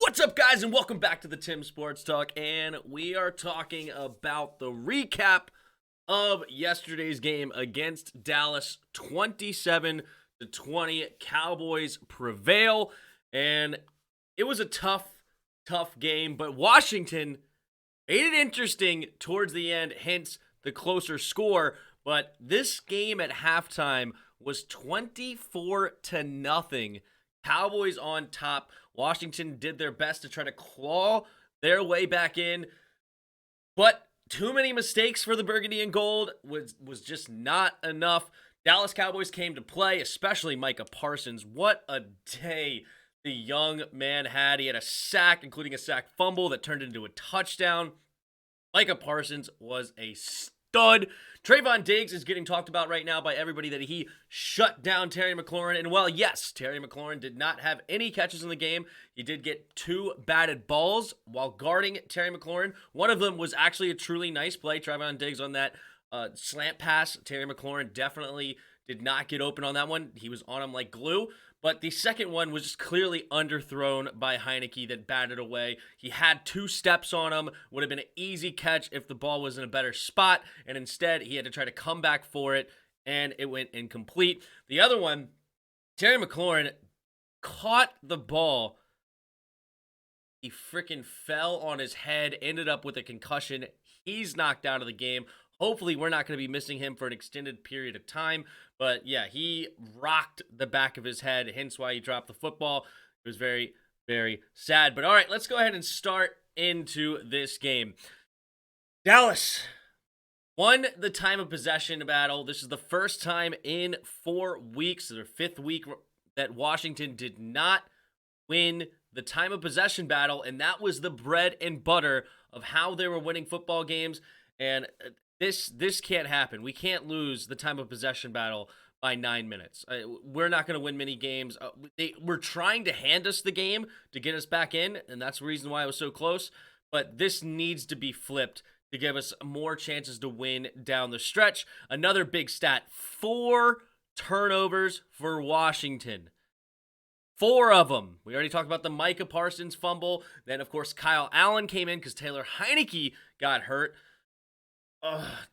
What's up, guys, and welcome back to the Tim Sports Talk, and we are talking about the recap of yesterday's game against Dallas. 27-20, Cowboys prevail, and it was a tough game, but Washington made it interesting towards the end, hence the closer score. But this game at halftime was 24-0. Cowboys on top. Washington did their best to try to claw their way back in, but too many mistakes for the Burgundy and Gold was just not enough. Dallas Cowboys came to play, especially Micah Parsons. What a day the young man had. He had a sack, including a sack fumble that turned into a touchdown. Micah Parsons was a stud. Trayvon Diggs is getting talked about right now by everybody that he shut down Terry McLaurin. And while, yes, Terry McLaurin did not have any catches in the game, he did get 2 batted balls while guarding Terry McLaurin. One of them was actually a truly nice play. Trayvon Diggs on that slant pass. Terry McLaurin definitely did not get open on that one. He was on him like glue. But the second one was just clearly underthrown by Heineke that batted away. He had 2 steps on him. Would have been an easy catch if the ball was in a better spot. And instead, he had to try to come back for it, and it went incomplete. The other one, Terry McLaurin caught the ball. He freaking fell on his head, ended up with a concussion. He's knocked out of the game. Hopefully, we're not going to be missing him for an extended period of time. But yeah, he rocked the back of his head, hence why he dropped the football. It was very, very sad. But all right, let's go ahead and start into this game. Dallas won the time of possession battle. This is the first time in 4 weeks, their 5th week, that Washington did not win the time of possession battle, and that was the bread and butter of how they were winning football games. And this can't happen. We can't lose the time of possession battle by 9 minutes. We're not going to win many games. We're trying to hand us the game to get us back in, and that's the reason why it was so close. But this needs to be flipped to give us more chances to win down the stretch. Another big stat, 4 turnovers for Washington. 4 of them. We already talked about the Micah Parsons fumble. Then, of course, Kyle Allen came in because Taylor Heineke got hurt.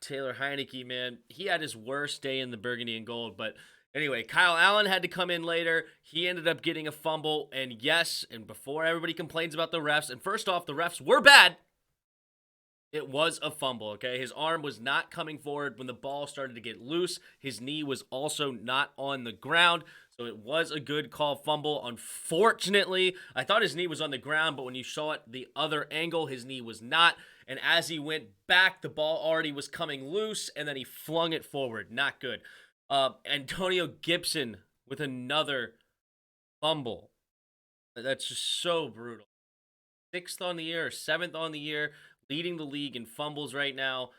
Taylor Heineke, man. He had his worst day in the Burgundy and Gold. But anyway, Kyle Allen had to come in later. He ended up getting a fumble. And yes, and before everybody complains about the refs, and first off, the refs were bad. It was a fumble, okay? His arm was not coming forward when the ball started to get loose. His knee was also not on the ground. So it was a good call fumble. Unfortunately, I thought his knee was on the ground, but when you saw it the other angle, his knee was not. And as he went back, the ball already was coming loose, and then he flung it forward. Not good. Antonio Gibson with another fumble. That's just so brutal. 6th on the year, or 7th on the year, leading the league in fumbles right now.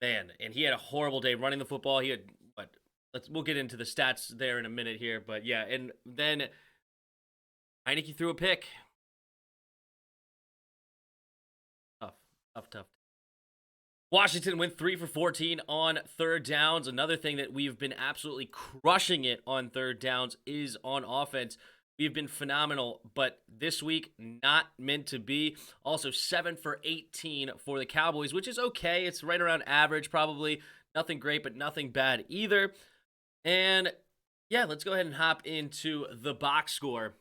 Man, and he had a horrible day running the football. He had, we'll get into the stats there in a minute here. But yeah, and then Heineke threw a pick. Tough. Washington went 3 for 14 on 3rd downs. Another thing that we've been absolutely crushing it on 3rd downs is on offense. We've been phenomenal, but this week, not meant to be. Also, 7 for 18 for the Cowboys, which is okay. It's right around average, probably. Nothing great, but nothing bad either. And yeah, let's go ahead and hop into the box score.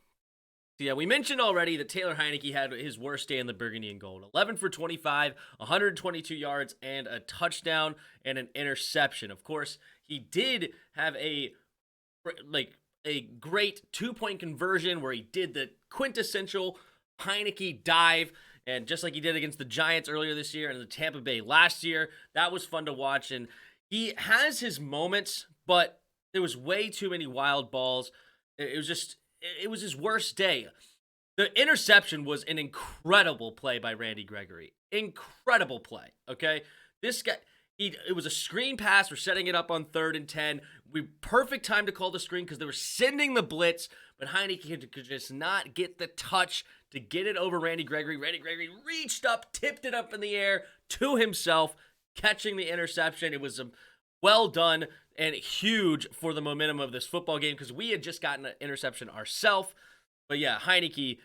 So yeah, we mentioned already that Taylor Heineke had his worst day in the Burgundy and Gold. 11 for 25, 122 yards, and a touchdown and an interception. Of course, he did have a great 2-point conversion where he did the quintessential Heineke dive, and just like he did against the Giants earlier this year and the Tampa Bay last year, that was fun to watch. And he has his moments, but there was way too many wild balls. It was his worst day. The interception was an incredible play by Randy Gregory. Incredible play, okay? This guy, it was a screen pass. We're setting it up on 3rd and 10. Perfect time to call the screen because they were sending the blitz, but Heineke could just not get the touch to get it over Randy Gregory. Randy Gregory reached up, tipped it up in the air to himself, catching the interception. It was well done and huge for the momentum of this football game because we had just gotten an interception ourselves. But yeah, Heineke,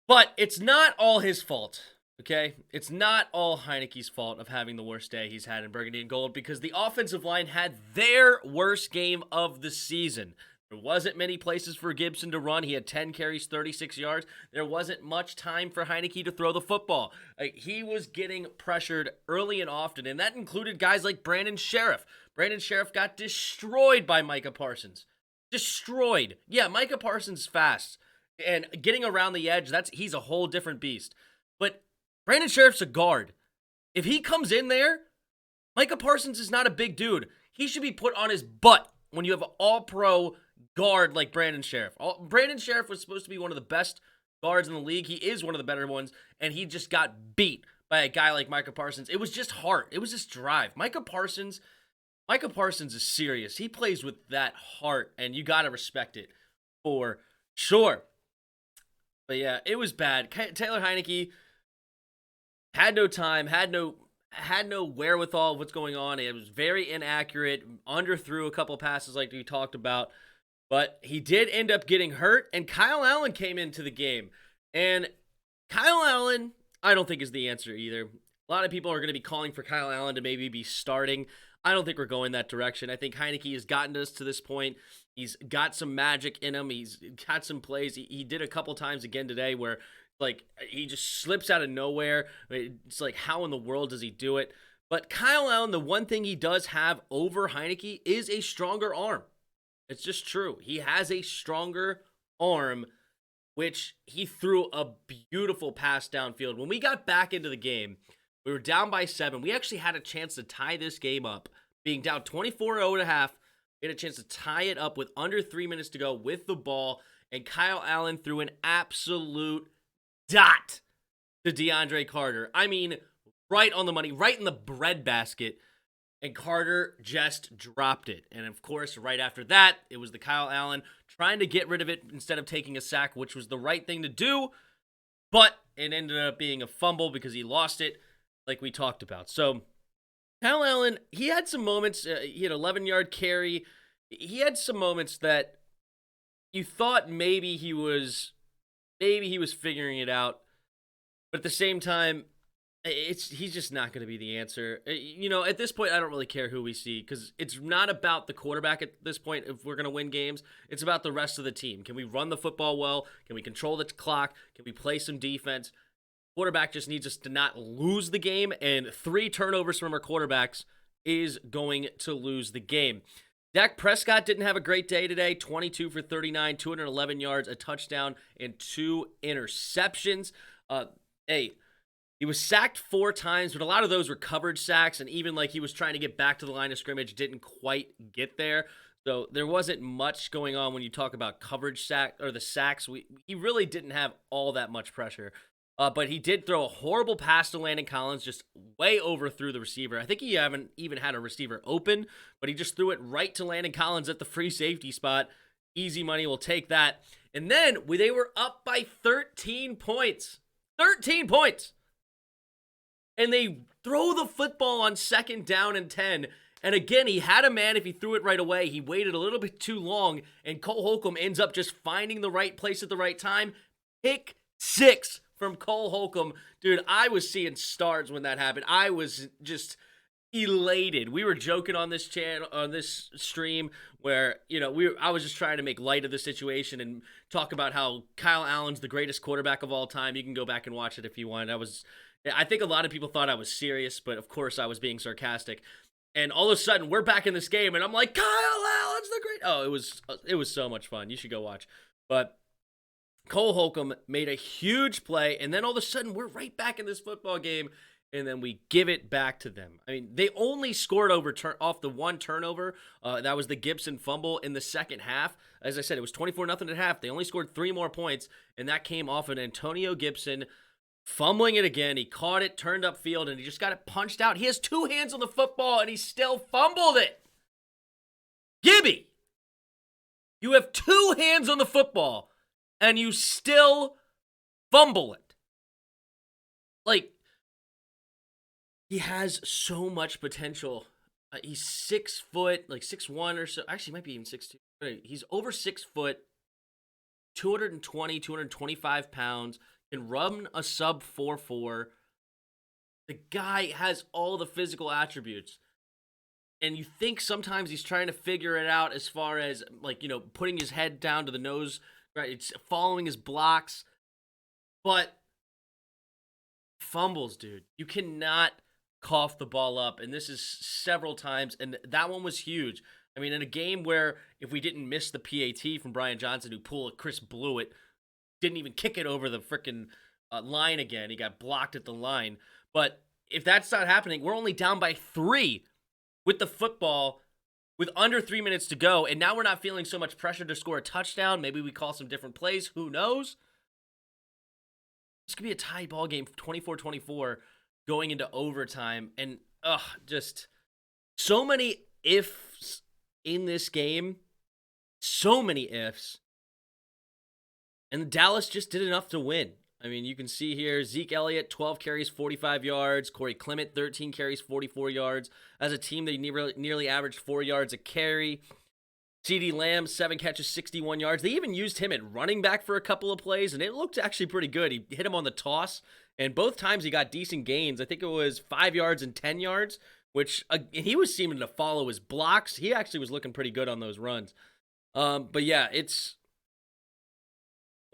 But it's not all his fault, okay? It's not all Heineke's fault of having the worst day he's had in Burgundy and Gold because the offensive line had their worst game of the season. There wasn't many places for Gibson to run. He had 10 carries, 36 yards. There wasn't much time for Heineke to throw the football. He was getting pressured early and often, and that included guys like Brandon Sheriff. Brandon Sheriff got destroyed by Micah Parsons. Destroyed. Yeah, Micah Parsons is fast. And getting around the edge, he's a whole different beast. But Brandon Sheriff's a guard. If he comes in there, Micah Parsons is not a big dude. He should be put on his butt when you have an all-pro guard like Brandon Sheriff. Brandon Sheriff was supposed to be one of the best guards in the league. He is one of the better ones, and he just got beat by a guy like Micah Parsons. It was just heart. It was just drive. Micah Parsons is serious. He plays with that heart, and you got to respect it for sure. But yeah, it was bad. Taylor Heineke had no time, had no wherewithal of what's going on. It was very inaccurate, underthrew a couple passes like we talked about. But he did end up getting hurt, and Kyle Allen came into the game. And Kyle Allen, I don't think is the answer either. A lot of people are going to be calling for Kyle Allen to maybe be starting. I don't think we're going that direction. I think Heineke has gotten us to this point. He's got some magic in him. He's got some plays. He did a couple times again today where, like, he just slips out of nowhere. It's like, how in the world does he do it? But Kyle Allen, the one thing he does have over Heineke is a stronger arm. It's just true. He has a stronger arm, which he threw a beautiful pass downfield. When we got back into the game, we were down by 7. We actually had a chance to tie this game up. Being down 24-0 at a half, we had a chance to tie it up with under 3 minutes to go with the ball, and Kyle Allen threw an absolute dot to DeAndre Carter. I mean, right on the money, right in the breadbasket, and Carter just dropped it. And of course, right after that, it was the Kyle Allen trying to get rid of it instead of taking a sack, which was the right thing to do, but it ended up being a fumble because he lost it, like we talked about. So Kyle Allen, he had some moments. He had an 11-yard carry. He had some moments that you thought maybe he was figuring it out, but at the same time, he's just not going to be the answer. At this point, I don't really care who we see because it's not about the quarterback at this point if we're going to win games. It's about the rest of the team. Can we run the football well? Can we control the clock? Can we play some defense? Quarterback just needs us to not lose the game, and 3 turnovers from our quarterbacks is going to lose the game. Dak Prescott didn't have a great day today. 22 for 39, 211 yards, a touchdown, and 2 interceptions. He was sacked 4 times, but a lot of those were coverage sacks, and even like he was trying to get back to the line of scrimmage, didn't quite get there. So there wasn't much going on when you talk about coverage sack or the sacks. He really didn't have all that much pressure. But he did throw a horrible pass to Landon Collins, just way overthrew the receiver. I think he haven't even had a receiver open, but he just threw it right to Landon Collins at the free safety spot. Easy money, we'll take that. And then they were up by 13 points. 13 points! And they throw the football on 2nd down and 10. And again, he had a man if he threw it right away. He waited a little bit too long, and Cole Holcomb ends up just finding the right place at the right time. Pick 6 from Cole Holcomb. Dude, I was seeing stars when that happened. I was just elated. We were joking on this channel, on this stream, where I was just trying to make light of the situation and talk about how Kyle Allen's the greatest quarterback of all time. You can go back and watch it if you want. I think a lot of people thought I was serious, but of course I was being sarcastic. And all of a sudden, we're back in this game, and I'm like, Kyle Allen's the great. Oh, it was so much fun. You should go watch. But Cole Holcomb made a huge play, and then all of a sudden, we're right back in this football game, and then we give it back to them. I mean, they only scored off the 1 turnover. That was the Gibson fumble in the second half. As I said, it was 24-0 at half. They only scored 3 more points, and that came off an Antonio Gibson fumbling it again. He caught it, turned upfield, and he just got it punched out. He has 2 hands on the football, and he still fumbled it. Gibby, you have 2 hands on the football, and you still fumble it. Like, he has so much potential. He's 6 foot, like 6'1" or so. Actually, he might be even 6'2". He's over 6 foot, 220, 225 pounds. can run a sub 4.4. The guy has all the physical attributes. And you think sometimes he's trying to figure it out as far as, like, putting his head down to the nose, right? It's following his blocks. But fumbles, dude. You cannot cough the ball up. And this is several times. And that one was huge. I mean, in a game where if we didn't miss the PAT from Brian Johnson, who pulled it, Chris blew it, didn't even kick it over the freaking line again. He got blocked at the line. But if that's not happening, we're only down by 3 with the football with under 3 minutes to go. And now we're not feeling so much pressure to score a touchdown. Maybe we call some different plays. Who knows? This could be a tie ball game, 24-24, going into overtime. And, just so many ifs in this game. So many ifs. And Dallas just did enough to win. I mean, you can see here, Zeke Elliott, 12 carries, 45 yards. Corey Clement, 13 carries, 44 yards. As a team, they nearly averaged 4 yards a carry. CeeDee Lamb, 7 catches, 61 yards. They even used him at running back for a couple of plays, and it looked actually pretty good. He hit him on the toss, and both times he got decent gains. I think it was 5 yards and 10 yards, which he was seeming to follow his blocks. He actually was looking pretty good on those runs. But yeah,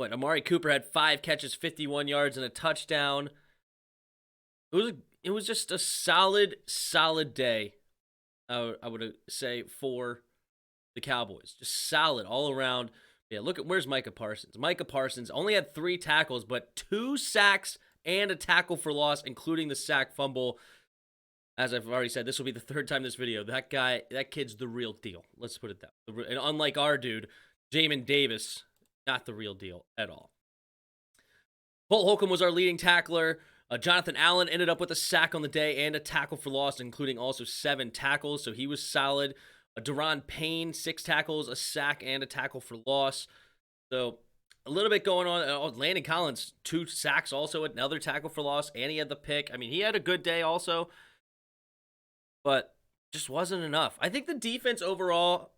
Amari Cooper had 5 catches, 51 yards, and a touchdown. It was just a solid day, I would say, for the Cowboys. Just solid all around. Yeah, look at where's Micah Parsons. Micah Parsons only had 3 tackles, but 2 sacks and a tackle for loss, including the sack fumble. As I've already said, this will be the 3rd time this video. That kid's the real deal. Let's put it that way. And unlike our dude, Jamin Davis, not the real deal at all. Cole Holcomb was our leading tackler. Jonathan Allen ended up with a sack on the day and a tackle for loss, including also 7 tackles, so he was solid. Deron Payne, 6 tackles, a sack, and a tackle for loss. So a little bit going on. Landon Collins, 2 sacks also, another tackle for loss, and he had the pick. I mean, he had a good day also, but just wasn't enough. I think the defense overall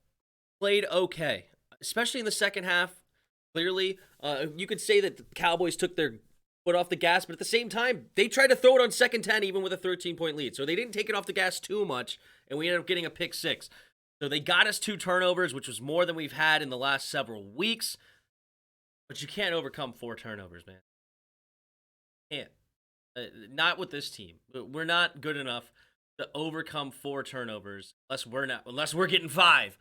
played okay, especially in the second half. Clearly, you could say that the Cowboys took their foot off the gas, but at the same time, they tried to throw it on 2nd 10 even with a 13-point lead. So they didn't take it off the gas too much, and we ended up getting a pick 6. So they got us 2 turnovers, which was more than we've had in the last several weeks. But you can't overcome 4 turnovers, man. Can't. Not with this team. We're not good enough to overcome 4 turnovers unless we're getting 5,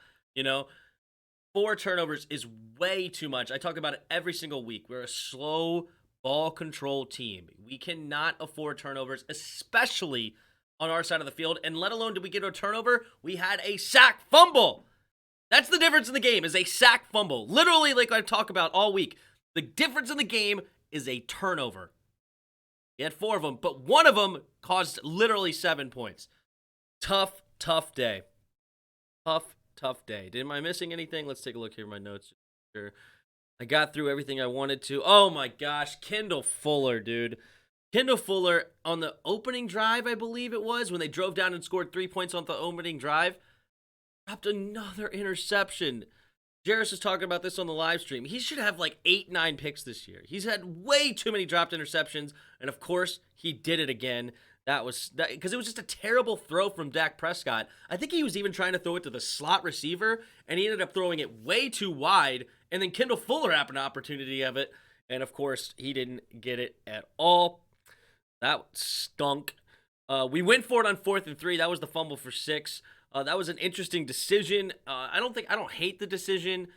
4 turnovers is way too much. I talk about it every single week. We're a slow ball control team. We cannot afford turnovers, especially on our side of the field. And let alone did we get a turnover, we had a sack fumble. That's the difference in the game, is a sack fumble. Literally, like I talk about all week, the difference in the game is a turnover. We had 4 of them, but one of them caused literally 7 points. Tough day. Tough day. Am I missing anything? Let's take a look here at my notes. Sure. I got through everything I wanted to. Oh my gosh, Kendall Fuller, dude. Kendall Fuller on the opening drive, I believe it was, when they drove down and scored 3 points on the opening drive, dropped another interception. Jarris was talking about this on the live stream. He should have like 8-9 picks this year. He's had way too many dropped interceptions, and of course, he did it again. Because it was just a terrible throw from Dak Prescott. I think he was even trying to throw it to the slot receiver, and he ended up throwing it way too wide, and then Kendall Fuller had an opportunity of it, and of course, he didn't get it at all. That stunk. We went for it on 4th and 3. That was the fumble for 6. That was an interesting decision. I don't hate the decision,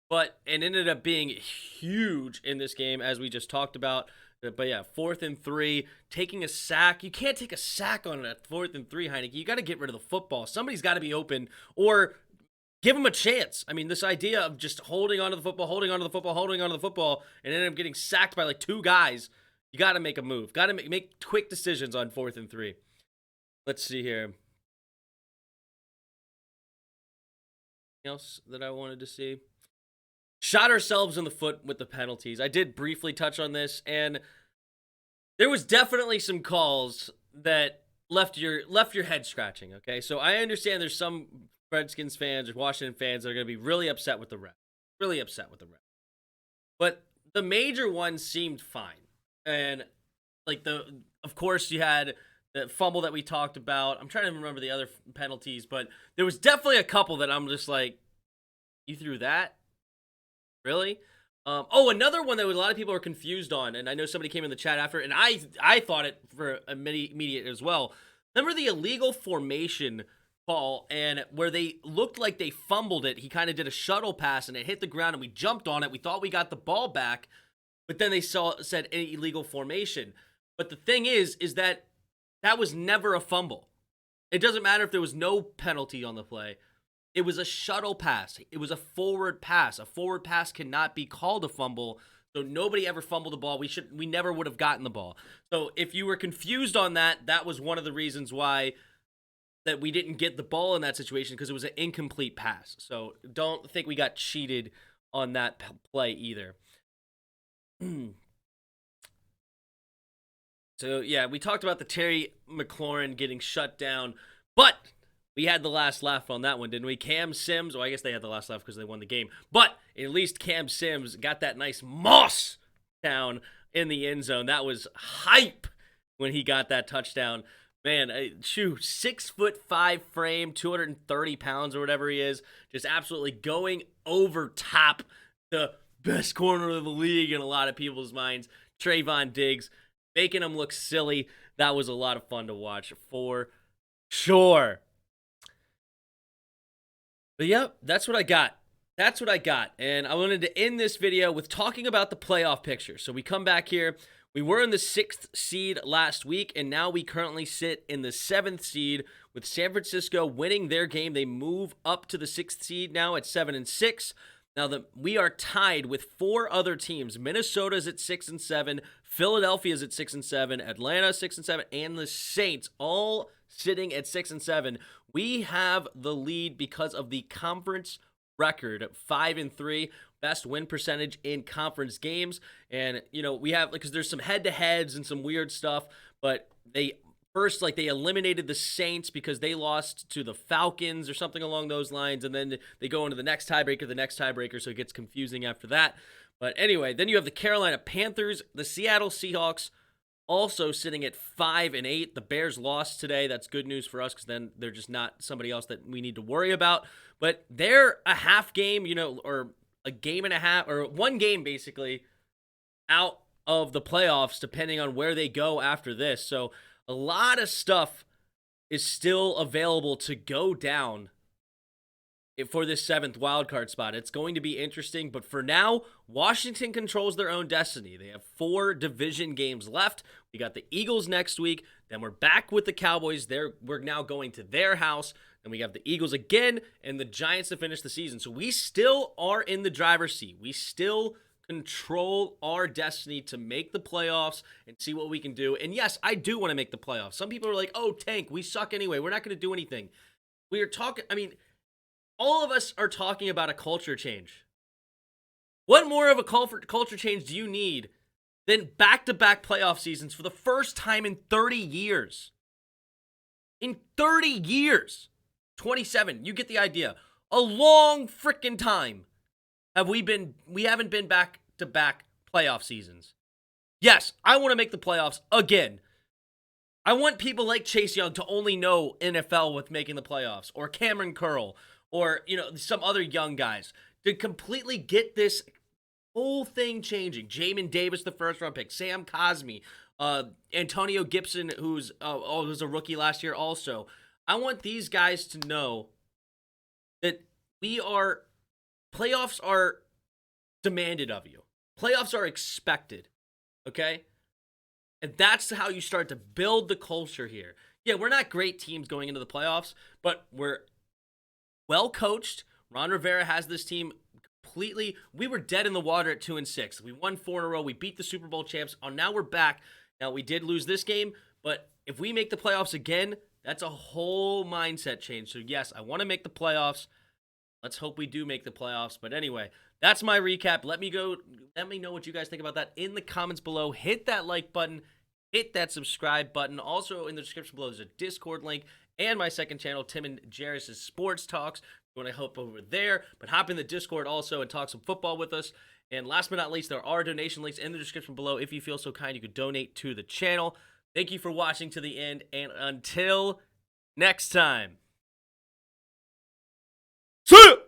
but it ended up being huge in this game, as we just talked about. But yeah, 4th and 3, taking a sack. You can't take a sack on a 4th and 3, Heineke. You got to get rid of the football. Somebody's got to be open, or give him a chance. I mean, this idea of just holding onto the football, and ended up getting sacked by like 2 guys. You got to make a move. Got to make quick decisions on 4th and 3. Let's see here. Anything else that I wanted to see? Shot ourselves in the foot with the penalties. I did briefly touch on this, and there was definitely some calls that left your head scratching, okay? So I understand there's some Redskins fans or Washington fans that are going to be really upset with the ref. But the major ones seemed fine. And like of course you had the fumble that we talked about. I'm trying to remember the other penalties, but there was definitely a couple that I'm just like, you threw that? Really? Another one that a lot of people are confused on, and I know somebody came in the chat after, and I thought it for immediate as well. Remember the illegal formation call, and where they looked like they fumbled it? He kind of did a shuttle pass, and it hit the ground, and we jumped on it. We thought we got the ball back, but then they said illegal formation. But the thing is that was never a fumble. It doesn't matter if there was no penalty on the play. It was a shuttle pass. It was a forward pass. A forward pass cannot be called a fumble. So nobody ever fumbled the ball. We never would have gotten the ball. So if you were confused on that, that was one of the reasons why that we didn't get the ball in that situation, because it was an incomplete pass. So don't think we got cheated on that play either. So yeah, we talked about the Terry McLaurin getting shut down, but we had the last laugh on that one, didn't we? Cam Sims, well, I guess they had the last laugh because they won the game. But at least Cam Sims got that nice moss down in the end zone. That was hype when he got that touchdown. Man, 6'5" frame, 230 pounds or whatever he is. Just absolutely going over top the best corner of the league in a lot of people's minds. Trayvon Diggs, making him look silly. That was a lot of fun to watch for sure. But yep, that's what I got. And I wanted to end this video with talking about the playoff picture. So we come back here. We were in the 6th seed last week, and now we currently sit in the 7th seed with San Francisco winning their game. They move up to the 6th seed now at 7-6. Now we are tied with 4 other teams. Minnesota's at 6-7, Philadelphia's at 6-7, Atlanta 6-7, and the Saints all sitting at 6-7. We have the lead because of the conference record, 5-3, best win percentage in conference games. And we have, because there's some head-to-heads and some weird stuff, but they eliminated the Saints because they lost to the Falcons or something along those lines, and then they go into the next tiebreaker, so it gets confusing after that. But anyway, then you have the Carolina Panthers, the Seattle Seahawks, also sitting at 5-8. The Bears lost today. That's good news for us, because then they're just not somebody else that we need to worry about. But they're a half game, or a game and a half, or one game basically out of the playoffs, depending on where they go after this. So a lot of stuff is still available to go down for this 7th wildcard spot. It's going to be interesting, but for now, Washington controls their own destiny. They have 4 division games left. We got the Eagles next week, then we're back with the Cowboys. We're now going to their house, and we have the Eagles again, and the Giants to finish the season. So we still are in the driver's seat. We still control our destiny to make the playoffs and see what we can do. And yes, I do want to make the playoffs. Some people are like, oh, tank, we suck anyway. We're not going to do anything. We are talking, all of us are talking about a culture change. What more of a culture change do you need than back-to-back playoff seasons for the first time in 30 years? In 30 years. 27, you get the idea. A long freaking time we haven't been back-to-back playoff seasons. Yes, I want to make the playoffs again. I want people like Chase Young to only know NFL with making the playoffs, or Cameron Curl, or some other young guys, to completely get this whole thing changing. Jamin Davis, the 1st-round pick, Sam Cosmi, Antonio Gibson, who's was a rookie last year also. I want these guys to know that playoffs are demanded of you. Playoffs are expected, okay? And that's how you start to build the culture here. Yeah, we're not great teams going into the playoffs, but we're well coached. Ron Rivera has this team completely. We were dead in the water at 2-6. We won 4 in a row. We beat the Super Bowl champs. Now we're back. Now, we did lose this game, but if we make the playoffs again, that's a whole mindset change. So yes, I want to make the playoffs. Let's hope we do make the playoffs. But anyway, that's my recap. Let me know what you guys think about that in the comments below. Hit that like button. Hit that subscribe button. Also, in the description below, there's a Discord link and my second channel, Tim and Jairus' Sports Talks. If you want to help over there, but hop in the Discord also and talk some football with us. And last but not least, there are donation links in the description below. If you feel so kind, you could donate to the channel. Thank you for watching to the end, and until next time. See ya!